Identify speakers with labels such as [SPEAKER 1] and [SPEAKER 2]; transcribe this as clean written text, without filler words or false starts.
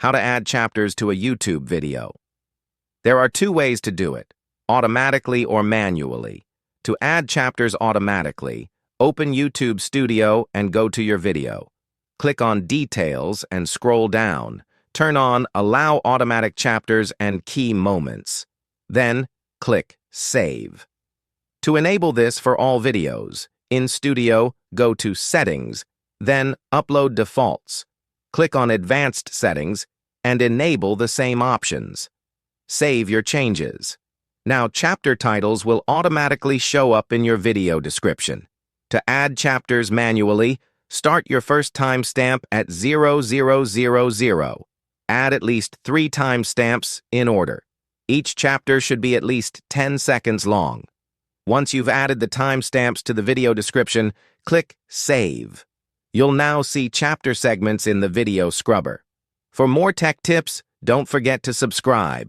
[SPEAKER 1] How to add chapters to a YouTube video. There are two ways to do it, automatically or manually. To add chapters automatically, open YouTube Studio and go to your video. Click on Details and scroll down. Turn on Allow Automatic Chapters and Key Moments. Then, click Save. To enable this for all videos, in Studio, go to Settings, then Upload Defaults. Click on Advanced Settings and enable the same options. Save your changes. Now, chapter titles will automatically show up in your video description. To add chapters manually, start your first timestamp at 0000. Add at least 3 timestamps in order. Each chapter should be at least 10 seconds long. Once you've added the timestamps to the video description, click Save. You'll now see chapter segments in the video scrubber. For more tech tips, don't forget to subscribe.